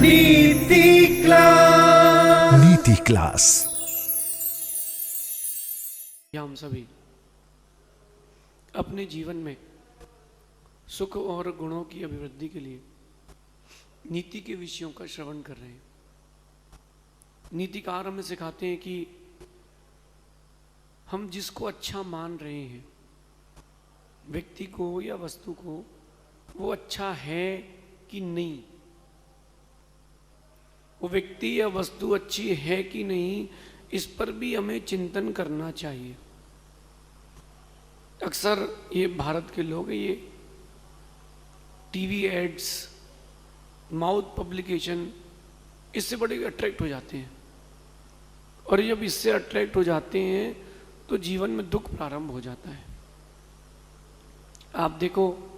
नीति क्लास। नीति क्लास। हम सभी अपने जीवन में सुख और गुणों की अभिवृद्धि के लिए नीति के विषयों का श्रवण कर रहे हैं। नीतिकार हमें सिखाते हैं कि हम जिसको अच्छा मान रहे हैं, व्यक्ति को या वस्तु को, वो अच्छा है कि नहीं, वो व्यक्ति या वस्तु अच्छी है कि नहीं, इस पर भी हमें चिंतन करना चाहिए। अक्सर ये भारत के लोग ये टीवी एड्स, माउथ पब्लिकेशन, इससे बड़े अट्रैक्ट हो जाते हैं, और जब इससे अट्रैक्ट हो जाते हैं तो जीवन में दुख प्रारंभ हो जाता है। आप देखो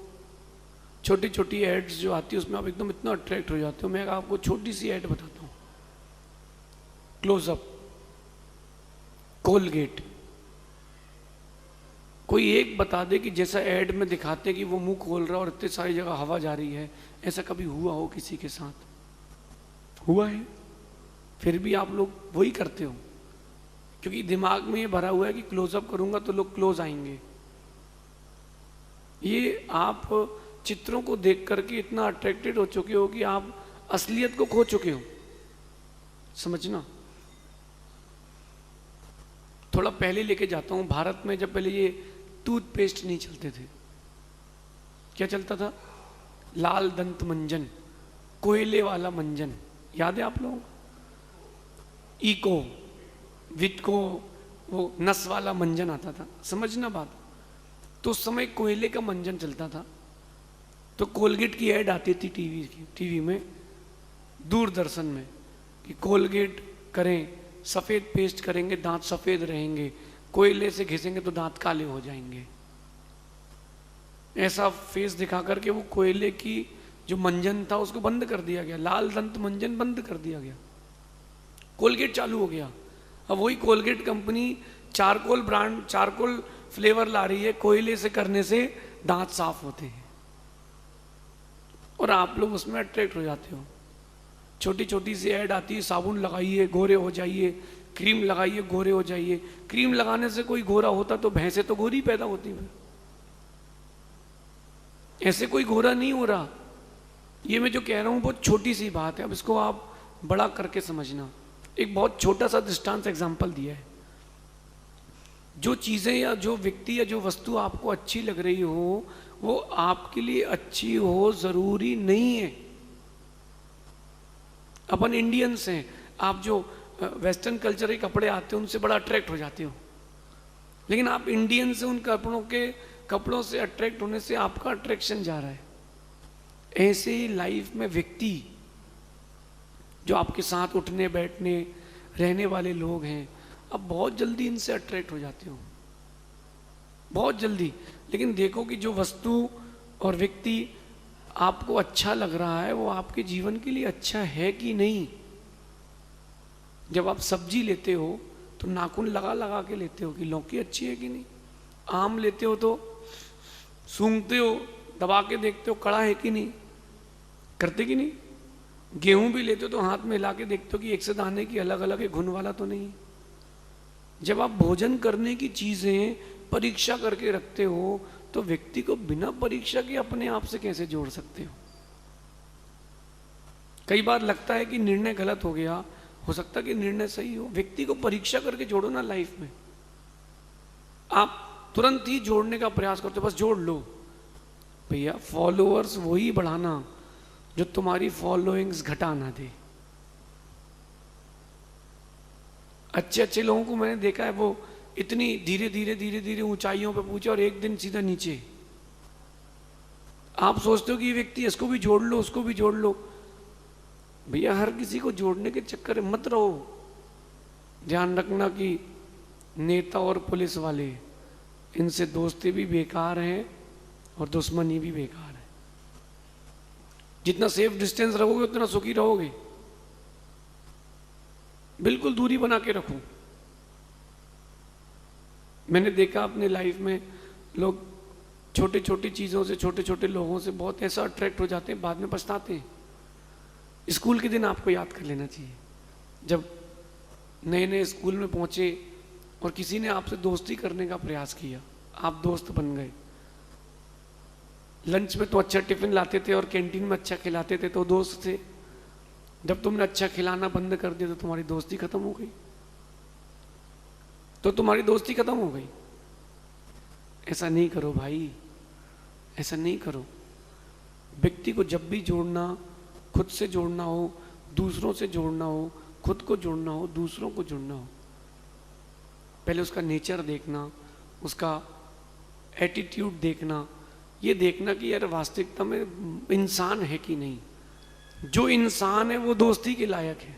छोटी छोटी एड्स जो आती है उसमें आप एकदम इतना अट्रैक्ट हो जाते हो। मैं आपको छोटी सी एड बताता हूँ। क्लोजअप, कोलगेट, कोई एक बता दे कि जैसा एड में दिखाते कि वो मुंह खोल रहा और इतनी सारी जगह हवा जा रही है, ऐसा कभी हुआ हो किसी के साथ? हुआ है? फिर भी आप लोग वही करते हो, क्योंकि दिमाग में ये भरा हुआ है कि क्लोजअप करूंगा तो लोग क्लोज आएंगे। ये आप चित्रों को देख करके इतना अट्रैक्टेड हो चुके हो कि आप असलियत को खो चुके हो। समझना। थोड़ा पहले लेके जाता हूं। भारत में जब पहले ये टूथपेस्ट नहीं चलते थे, क्या चलता था? लाल दंत मंजन, कोयले वाला मंजन, याद है आप लोगों को? इको, विटको, वो नस वाला मंजन आता था। समझना बात। तो उस समय कोयले का मंजन चलता था, तो कोलगेट की ऐड आती थी टीवी में, दूरदर्शन में, कि कोलगेट करें, सफ़ेद पेस्ट करेंगे दांत सफ़ेद रहेंगे, कोयले से घिसेंगे तो दांत काले हो जाएंगे। ऐसा फेस दिखा करके वो कोयले की जो मंजन था उसको बंद कर दिया गया, लाल दंत मंजन बंद कर दिया गया, कोलगेट चालू हो गया। अब वही Colgate company charcoal brand, charcoal flavour ला रही है, कोयले से करने से दांत साफ होते हैं, और आप लोग उसमें अट्रैक्ट हो जाते हो। छोटी छोटी सी ऐड आती है, साबुन लगाइए गोरे हो जाइए, क्रीम लगाइए गोरे हो जाइए। क्रीम लगाने से कोई गोरा होता तो भैंसे तो गोरी पैदा होती है, ऐसे कोई गोरा नहीं हो रहा। ये मैं जो कह रहा हूं बहुत छोटी सी बात है, अब इसको आप बड़ा करके समझना। एक बहुत छोटा सा दृष्टांत एग्जाम्पल दिया है। जो चीजें या जो व्यक्ति या जो वस्तु आपको अच्छी लग रही हो, वो आपके लिए अच्छी हो जरूरी नहीं है। अपन इंडियंस हैं, आप जो वेस्टर्न कल्चर के कपड़े आते हैं उनसे बड़ा अट्रैक्ट हो जाते हो, लेकिन आप इंडियन से उन कपड़ों से अट्रैक्ट होने से आपका अट्रैक्शन जा रहा है। ऐसे ही लाइफ में व्यक्ति जो आपके साथ उठने बैठने रहने वाले लोग हैं, अब बहुत जल्दी इनसे अट्रैक्ट हो जाते हो, बहुत जल्दी। लेकिन देखो कि जो वस्तु और व्यक्ति आपको अच्छा लग रहा है वो आपके जीवन के लिए अच्छा है कि नहीं। जब आप सब्जी लेते हो तो नाखून लगा लगा के लेते हो कि लौकी अच्छी है कि नहीं। आम लेते हो तो सूंघते हो, दबा के देखते हो कड़ा है कि नहीं, करते कि नहीं। गेहूं भी लेते हो तो हाथ में हिला के देखते हो कि एक से दाने की अलग अलग है, घुन वाला तो नहीं। जब आप भोजन करने की चीजें परीक्षा करके रखते हो तो व्यक्ति को बिना परीक्षा के अपने आप से कैसे जोड़ सकते हो? कई बार लगता है कि निर्णय गलत हो सकता है कि निर्णय सही हो। व्यक्ति को परीक्षा करके जोड़ो ना लाइफ में। आप तुरंत ही जोड़ने का प्रयास करते हो, बस जोड़ लो। भैया फॉलोअर्स वही बढ़ाना जो तुम्हारी फॉलोइंग्स घटा ना दे। अच्छे अच्छे लोगों को मैंने देखा है, वो इतनी धीरे धीरे ऊंचाइयों पे पहुंचे और एक दिन सीधा नीचे। आप सोचते हो कि ये व्यक्ति, इसको भी जोड़ लो, उसको भी जोड़ लो। भैया हर किसी को जोड़ने के चक्कर में मत रहो। ध्यान रखना कि नेता और पुलिस वाले, इनसे दोस्ती भी बेकार है और दुश्मनी भी बेकार है। जितना सेफ डिस्टेंस रहोगे उतना सुखी रहोगे। बिल्कुल दूरी बना के रखो। मैंने देखा अपने लाइफ में लोग छोटी छोटी चीज़ों से, छोटे छोटे लोगों से बहुत ऐसा अट्रैक्ट हो जाते हैं, बाद में पछताते हैं। स्कूल के दिन आपको याद कर लेना चाहिए, जब नए नए स्कूल में पहुंचे और किसी ने आपसे दोस्ती करने का प्रयास किया, आप दोस्त बन गए। लंच में तो अच्छा टिफिन लाते थे और कैंटीन में अच्छा खिलाते थे तो दोस्त थे। जब तुमने अच्छा खिलाना बंद कर दिया तो तुम्हारी दोस्ती खत्म हो गई, तो तुम्हारी दोस्ती खत्म हो गई। ऐसा नहीं करो भाई, ऐसा नहीं करो। व्यक्ति को जब भी जोड़ना, खुद से जोड़ना हो, दूसरों से जोड़ना हो, खुद को जोड़ना हो, दूसरों को जोड़ना हो, पहले उसका नेचर देखना, उसका एटीट्यूड देखना, ये देखना कि यार वास्तविकता में इंसान है कि नहीं। जो इंसान है वो दोस्ती के लायक है,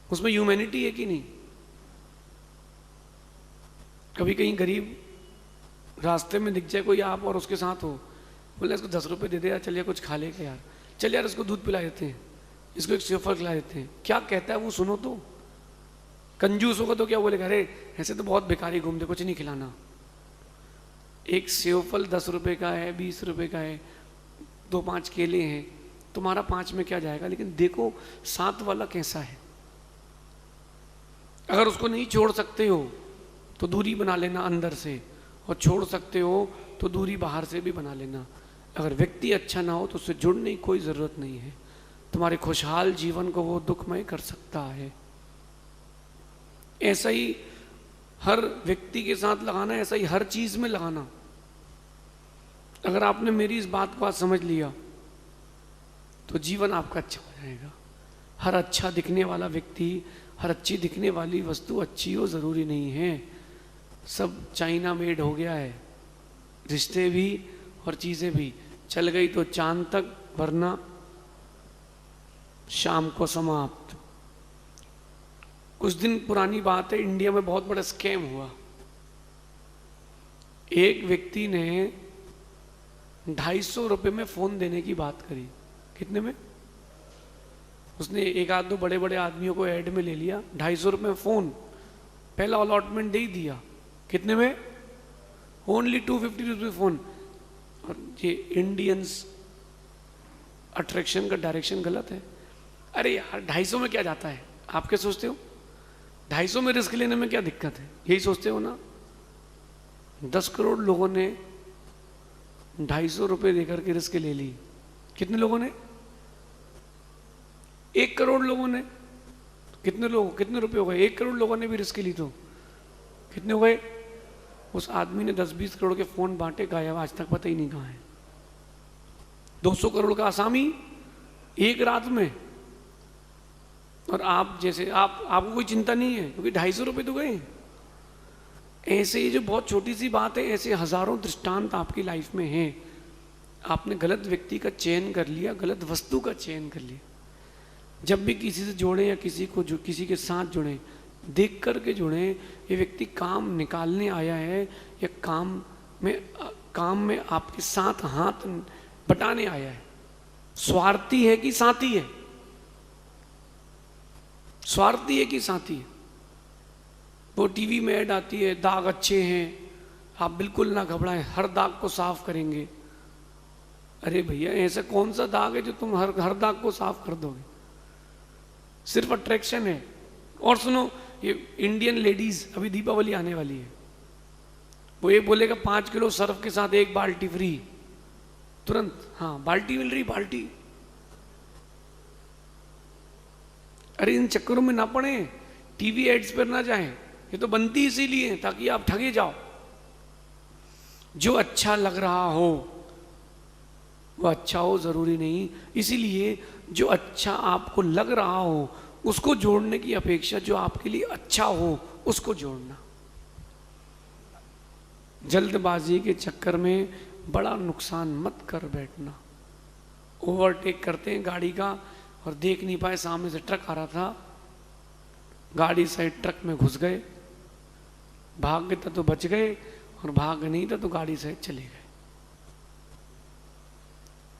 उसमें ह्यूमैनिटी है कि नहीं। कभी कहीं गरीब रास्ते में दिख जाए कोई आप और उसके साथ हो, बोले इसको 10 रुपए दे दे यार, चलिए कुछ खा लेगा यार, चल यार इसको दूध पिला देते हैं, इसको एक सेवफल खिला देते हैं। क्या कहता है वो सुनो तो। कंजूस होगा तो क्या बोलेगा, अरे ऐसे तो बहुत भिखारी घूमते, कुछ नहीं खिलाना। एक सेवफल 10 रुपए का है, 20 रुपए का है, 2-5 केले हैं, तुम्हारा 5 में क्या जाएगा। लेकिन देखो साथ वाला कैसा है। अगर उसको नहीं छोड़ सकते हो तो दूरी बना लेना अंदर से, और छोड़ सकते हो तो दूरी बाहर से भी बना लेना। अगर व्यक्ति अच्छा ना हो तो उससे जुड़ने की कोई ज़रूरत नहीं है। तुम्हारे खुशहाल जीवन को वो दुखमय कर सकता है। ऐसा ही हर व्यक्ति के साथ लगाना, ऐसा ही हर चीज़ में लगाना। अगर आपने मेरी इस बात को आज समझ लिया तो जीवन आपका अच्छा हो जाएगा। हर अच्छा दिखने वाला व्यक्ति, हर अच्छी दिखने वाली वस्तु अच्छी हो ज़रूरी नहीं है। सब चाइना मेड हो गया है, रिश्ते भी और चीज़ें भी। चल गई तो चांद तक, वरना शाम को समाप्त। कुछ दिन पुरानी बात है, इंडिया में बहुत बड़ा स्कैम हुआ। एक व्यक्ति ने 250 रुपये में फ़ोन देने की बात करी। कितने में? उसने एक आध दो बड़े बड़े आदमियों को ऐड में ले लिया, 250 रुपये में फ़ोन, पहला अलॉटमेंट दे ही दिया। कितने में? ओनली 250 रुपये फ़ोन। और ये इंडियंस अट्रैक्शन का डायरेक्शन गलत है। अरे यार 250 में क्या जाता है, आप क्या सोचते हो? 250 में रिस्क लेने में क्या दिक्कत है, यही सोचते हो ना। 10 करोड़ लोगों ने 250 रुपये देकर के रिस्क ले ली। कितने लोगों ने? 1 करोड़ लोगों ने। कितने लोग, कितने रुपए हो गए? 1 करोड़ लोगों ने भी रिस्क ली तो कितने हो गए? उस आदमी ने 10-20 करोड़ के फोन बांटे, गायब, आज तक पता ही नहीं कहाँ है। 200 करोड़ का आसामी एक रात में। और आप जैसे आपको कोई चिंता नहीं है क्योंकि 250 रुपये तो गए। ऐसे ही जो बहुत छोटी सी बात है, ऐसे हजारों दृष्टांत आपकी लाइफ में हैं। आपने गलत व्यक्ति का चयन कर लिया, गलत वस्तु का चयन कर लिया। जब भी किसी से जोड़े या किसी के साथ जुड़े, देख करके जुड़े ये व्यक्ति काम निकालने आया है या काम में आपके साथ हाथ बटाने आया है। स्वार्थी है कि साथी है? स्वार्थी है कि साथी है? वो टीवी में ऐड आती है, दाग अच्छे हैं, आप बिल्कुल ना घबराएं, हर दाग को साफ करेंगे। अरे भैया ऐसा कौन सा दाग है जो तुम हर दाग को साफ कर दोगे? सिर्फ अट्रैक्शन है। और सुनो, ये इंडियन लेडीज, अभी दीपावली आने वाली है, वो ये बोलेगा 5 किलो सर्फ के साथ 1 बाल्टी फ्री, तुरंत। हाँ, बाल्टी मिल रही, बाल्टी। अरे इन चक्करों में ना पड़े, टीवी एड्स पर ना जाएं। ये तो बनती इसीलिए ताकि आप ठगे जाओ। जो अच्छा लग रहा हो वो अच्छा हो जरूरी नहीं, इसीलिए जो अच्छा आपको लग रहा हो उसको जोड़ने की अपेक्षा जो आपके लिए अच्छा हो उसको जोड़ना। जल्दबाजी के चक्कर में बड़ा नुकसान मत कर बैठना। ओवरटेक करते हैं गाड़ी का और देख नहीं पाए, सामने से ट्रक आ रहा था, गाड़ी साइड ट्रक में घुस गए, भाग गए तो बच गए, और भाग नहीं था तो गाड़ी साइड चले गए।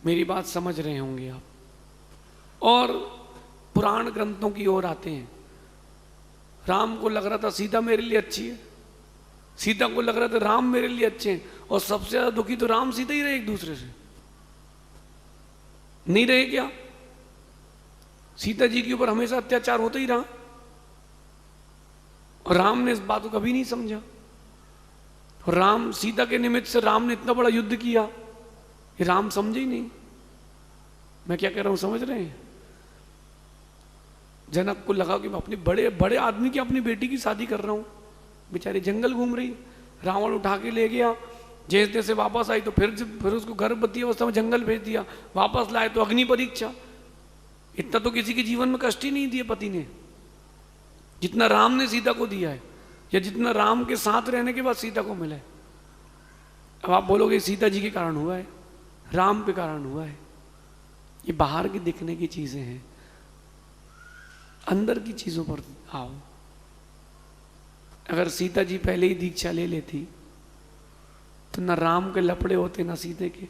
मेरी बात समझ रहे होंगे आप। और पुराण ग्रंथों की ओर आते हैं। राम को लग रहा था सीता मेरे लिए अच्छी है, सीता को लग रहा था राम मेरे लिए अच्छे हैं, और सबसे ज्यादा दुखी तो राम सीता ही रहे एक दूसरे से। नहीं रहे क्या? सीता जी के ऊपर हमेशा अत्याचार होता ही रहा, और राम ने इस बात को कभी नहीं समझा। और राम, सीता के निमित्त से राम ने इतना बड़ा युद्ध किया, ये राम समझे ही नहीं। मैं क्या कह रहा हूं, समझ रहे हैं? जनक को लगा कि मैं अपने बड़े बड़े आदमी की अपनी बेटी की शादी कर रहा हूं, बेचारी जंगल घूम रही। रावण उठा के ले गया, जैसे तैसे वापस आई तो फिर उसको गर्भवती अवस्था में जंगल भेज दिया, वापस लाए तो अग्नि परीक्षा। इतना तो किसी के जीवन में कष्ट ही नहीं दिए पति ने जितना राम ने सीता को दिया है, या जितना राम के साथ रहने के बाद सीता को मिला है। अब आप बोलोगे सीता जी के कारण हुआ है, राम के कारण हुआ है। ये बाहर की दिखने की चीजें हैं, अंदर की चीजों पर आओ। अगर सीता जी पहले ही दीक्षा ले लेती तो ना राम के लपड़े होते ना सीते के।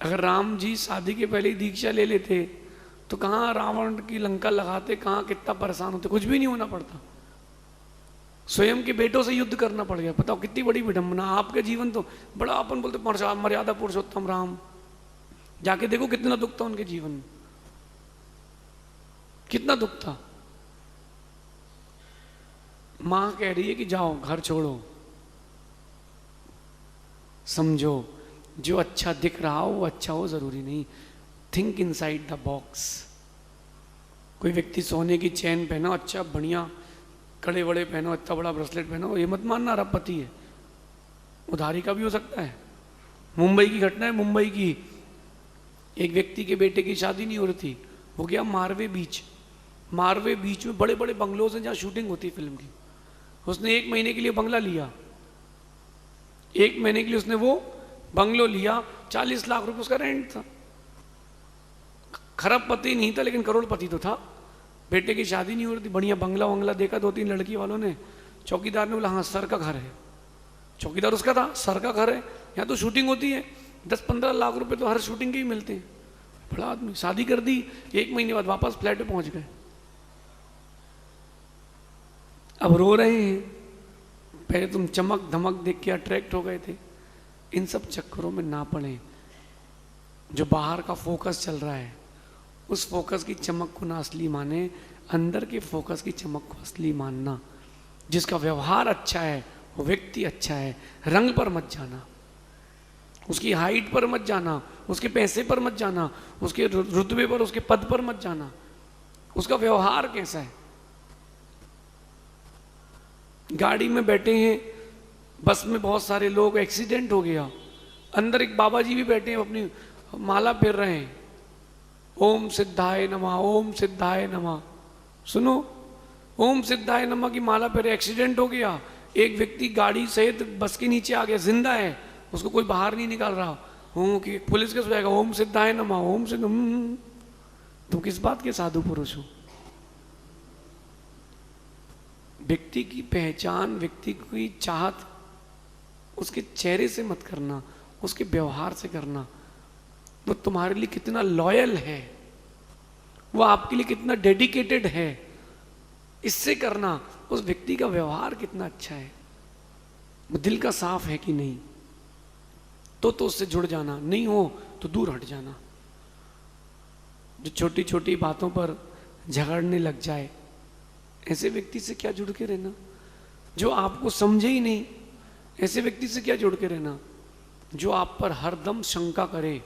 अगर राम जी शादी के पहले ही दीक्षा ले लेते तो कहाँ रावण की लंका लगाते, कहाँ कितना परेशान होते, कुछ भी नहीं होना पड़ता। स्वयं के बेटों से युद्ध करना पड़ गया। बताओ कितनी बड़ी विडंबना। आपके जीवन तो बड़ा, अपन बोलते मर्यादा पुरुषोत्तम राम, जाके देखो कितना दुख था उनके जीवन में, कितना दुख था। मां कह रही है कि जाओ घर छोड़ो, समझो जो अच्छा दिख रहा हो वो अच्छा हो जरूरी नहीं। Think inside the box. कोई व्यक्ति सोने की चैन पहनो, अच्छा बढ़िया कड़े वड़े पहनो, इतना बड़ा ब्रेसलेट पहनो, ये मत मानना अरबपति है, उधारी का भी हो सकता है। मुंबई की घटना है, मुंबई की एक व्यक्ति के बेटे की शादी नहीं हो रही थी, हो गया मारवे बीच। मारवे बीच में बड़े बड़े बंगलोज हैं जहाँ शूटिंग होती है फिल्म की। उसने 1 महीने के लिए बंगला लिया, 1 महीने के लिए उसने वो बंगलो लिया, 40 लाख रुपए उसका रेंट था। खरबपति नहीं था लेकिन करोड़पति तो था। बेटे की शादी नहीं हो रही थी, बढ़िया बंगला वंगला देखा 2-3 लड़की वालों ने। चौकीदार ने बोला हाँ सर का घर है। चौकीदार उसका था, सर का घर है, यहाँ तो शूटिंग होती है, 10-15 लाख रुपए तो हर शूटिंग के ही मिलते हैं। बड़ा आदमी, शादी कर दी, 1 महीने बाद वापस फ्लैट पे पहुंच गए। अब रो रहे हैं, पहले तुम चमक धमक देख के अट्रैक्ट हो गए थे। इन सब चक्करों में ना पड़े। जो बाहर का फोकस चल रहा है उस फोकस की चमक को ना असली माने, अंदर के फोकस की चमक को असली मानना। जिसका व्यवहार अच्छा है, वो व्यक्ति अच्छा है, रंग पर मत जाना, उसकी हाइट पर मत जाना, उसके पैसे पर मत जाना, उसके रुतबे पर, उसके पद पर मत जाना, उसका व्यवहार कैसा है। गाड़ी में बैठे हैं, बस में बहुत सारे लोग, एक्सीडेंट हो गया, अंदर एक बाबा जी भी बैठे हैं, अपनी माला फेर रहे हैं, ओम सिद्धाय नमः, ओम सिद्धाय नमः। सुनो, ओम सिद्धाय नमः की माला फेरे, एक्सीडेंट हो गया, एक व्यक्ति गाड़ी सहित बस के नीचे आ गया, जिंदा है, उसको कोई बाहर नहीं निकाल रहा, कि पुलिस के जाएगा ओम सिद्धाय नमः, ओम सिद्ध। तुम किस बात के साधु पुरुष हो? व्यक्ति की पहचान, व्यक्ति की चाहत उसके चेहरे से मत करना, उसके व्यवहार से करना। वो तुम्हारे लिए कितना लॉयल है, वो आपके लिए कितना डेडिकेटेड है, इससे करना। उस व्यक्ति का व्यवहार कितना अच्छा है, वो दिल का साफ है कि नहीं, तो उससे जुड़ जाना, नहीं हो तो दूर हट जाना। जो छोटी छोटी बातों पर झगड़ने लग जाए, ऐसे व्यक्ति से क्या जुड़ के रहना। जो आपको समझे ही नहीं, ऐसे व्यक्ति से क्या जुड़ के रहना। जो आप पर हरदम शंका करे,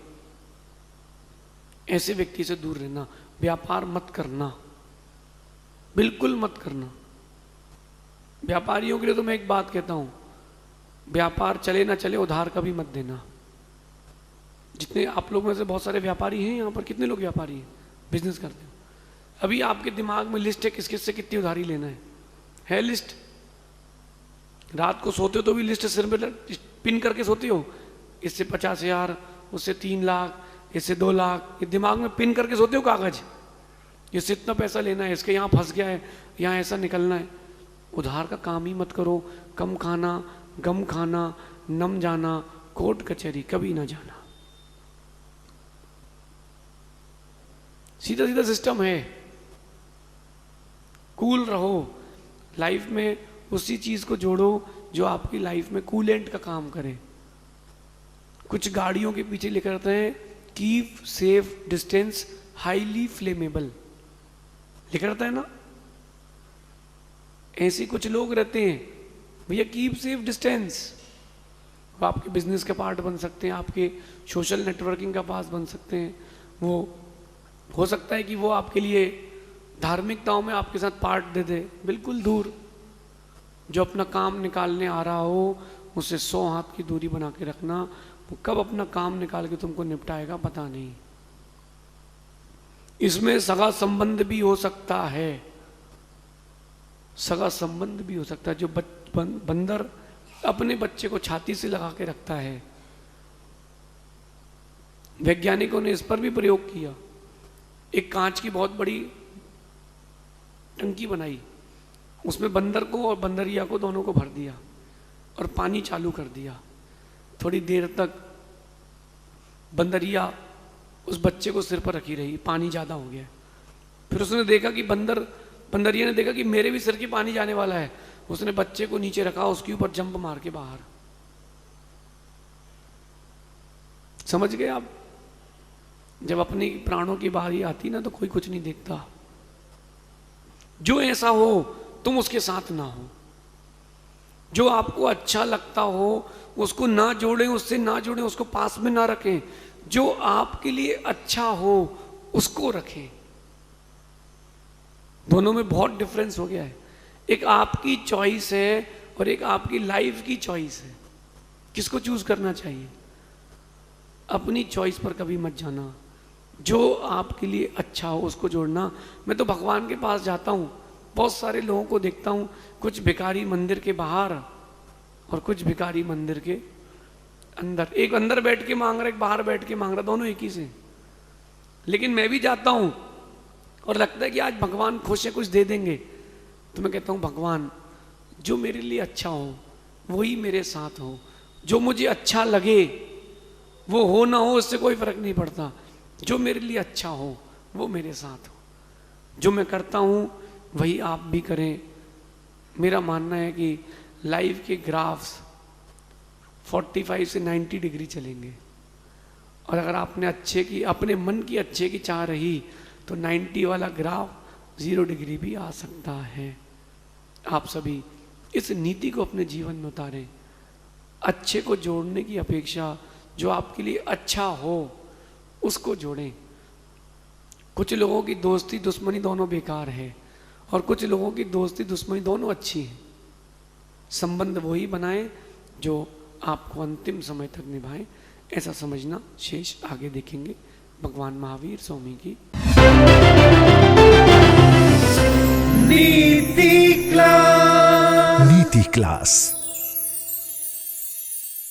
ऐसे व्यक्ति से दूर रहना। व्यापार मत करना, बिल्कुल मत करना। व्यापारियों के लिए तो मैं एक बात कहता हूं, व्यापार चले ना चले उधार कभी मत देना। जितने आप लोग में से बहुत सारे व्यापारी हैं यहाँ पर, कितने लोग व्यापारी हैं, बिजनेस करते हैं। अभी आपके दिमाग में लिस्ट है किस किस से कितनी उधारी लेना है लिस्ट। रात को सोते हो तो भी लिस्ट सिर में पिन करके सोते हो, इससे 50,000, उससे 3 लाख, इससे 2 लाख, ये दिमाग में पिन करके सोते हो कागज, इससे इतना पैसा लेना है, इसके यहाँ फंस गया है, यहाँ ऐसा निकलना है। उधार का काम ही मत करो। कम खाना, गम खाना, नम जाना, कोर्ट कचहरी कभी ना जाना। सीधा सीधा सिस्टम है। कूल रहो लाइफ में, उसी चीज को जोड़ो जो आपकी लाइफ में कूलेंट का काम करे। कुछ गाड़ियों के पीछे लेकर आते हैं, keep safe distance highly flammable लिखा रहता है ना। ऐसे कुछ लोग रहते हैं, भैया कीप सेफ डिस्टेंस, वो आपके बिजनेस के पार्ट बन सकते हैं, आपके सोशल नेटवर्किंग का पास बन सकते हैं। वो हो सकता है कि वो आपके लिए धार्मिकताओं में आपके साथ पार्ट दे दे, बिल्कुल दूर। जो अपना काम निकालने आ रहा हो उससे 100 हाथ की दूरी बना के रखना, वो कब अपना काम निकाल के तुमको निपटाएगा पता नहीं। इसमें सगा संबंध भी हो सकता है, सगा संबंध भी हो सकता है। जो बंदर अपने बच्चे को छाती से लगा के रखता है, वैज्ञानिकों ने इस पर भी प्रयोग किया। एक कांच की बहुत बड़ी टंकी बनाई, उसमें बंदर को और बंदरिया को दोनों को भर दिया और पानी चालू कर दिया। थोड़ी देर तक बंदरिया उस बच्चे को सिर पर रखी रही, पानी ज़्यादा हो गया। फिर उसने देखा कि बंदरिया ने देखा कि मेरे भी सिर की पानी जाने वाला है। उसने बच्चे को नीचे रखा, उसके ऊपर जंप मार के बाहर। समझ गए आप? जब अपनी प्राणों की बारी आती ना तो कोई कुछ नहीं देखता। जो ऐसा हो तुम उसके साथ ना हो, जो आपको अच्छा लगता हो उसको ना जोड़ें, उससे ना जोड़ें, उसको पास में ना रखें। जो आपके लिए अच्छा हो उसको रखें। दोनों में बहुत डिफरेंस हो गया है। एक आपकी चॉइस है और एक आपकी लाइफ की चॉइस है। किसको चूज करना चाहिए? अपनी चॉइस पर कभी मत जाना। जो आपके लिए अच्छा हो उसको जोड़ना। मैं तो भगवान के पास जाता हूँ, बहुत सारे लोगों को देखता हूँ, कुछ भिखारी मंदिर के बाहर और कुछ भिखारी मंदिर के अंदर। एक अंदर बैठ के मांग रहा, एक बाहर बैठ के मांग रहा, दोनों एक ही से। लेकिन मैं भी जाता हूँ और लगता है कि आज भगवान खुश है, कुछ दे देंगे। तो मैं कहता हूँ भगवान जो मेरे लिए अच्छा हो वही मेरे साथ हो। जो मुझे अच्छा लगे वो हो ना हो उससे कोई फर्क नहीं पड़ता। जो मेरे लिए अच्छा हो वो मेरे साथ हो। जो मैं करता हूँ वही आप भी करें। मेरा मानना है कि लाइफ के ग्राफ्स 45 से 90 डिग्री चलेंगे, और अगर आपने अच्छे की, अपने मन की अच्छे की चाह रही तो 90 वाला ग्राफ 0 डिग्री भी आ सकता है। आप सभी इस नीति को अपने जीवन में उतारें। अच्छे को जोड़ने की अपेक्षा जो आपके लिए अच्छा हो उसको जोड़ें। कुछ लोगों की दोस्ती दुश्मनी दोनों बेकार है और कुछ लोगों की दोस्ती दुश्मनी दोनों अच्छी है। संबंध वही बनाएं जो आपको अंतिम समय तक निभाएं, ऐसा समझना। शेष आगे देखेंगे। भगवान महावीर स्वामी की नीति क्लास। नीति क्लास।